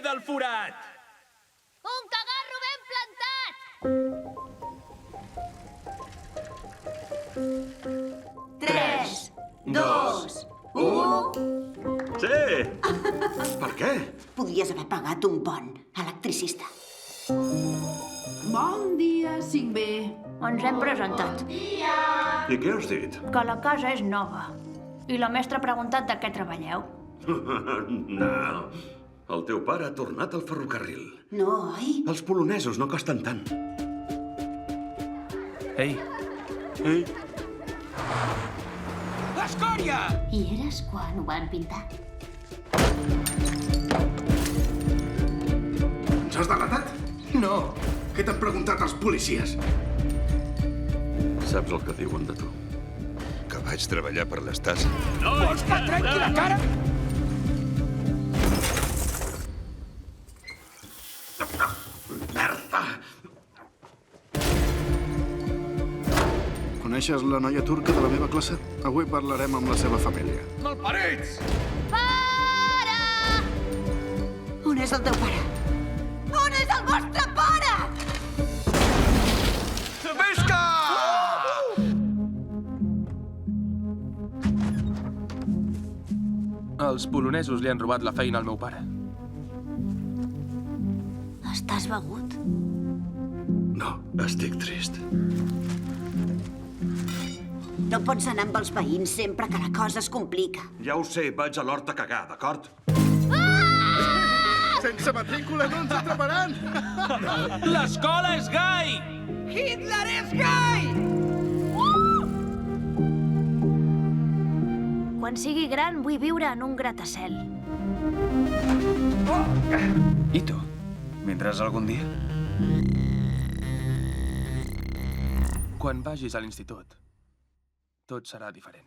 del forat! Un cagarro ben plantat! 3, 2, 1... Sí! Per què? Podries haver pagat un bon electricista. Bon dia, 5B. Ens hem presentat. I què has dit? Que la casa és nova. I la mestra ha preguntat de què treballeu. No. El teu pare ha tornat al ferrocarril. No, oi? Els polonesos no costen tant. Ei, Ei, l'escòria! I eres quan ho van pintar? Ens has delatat? No. Què t'han preguntat els policies? saps el que diuen de tu? Que vaig treballar per l'Estasi. Vols que et trenqui la cara? Merda! Coneixes la noia turca de la meva classe? Avui parlarem amb la seva família. Malparits! Pare! On és el teu pare? On és el vostre pare? Visca! Els polonesos li han robat la feina al meu pare. Estàs begut? No, estic trist. No pots anar amb els veïns sempre que la cosa es complica. Ja ho sé, vaig a l'hort a cagar, d'acord? Sense matrícula no ens atraparan! L'escola és gai! Hitler és gai! Quan sigui gran vull viure en un gratacel. I tu? Vindràs algun dia? Quan vagis a l'institut, tot serà diferent.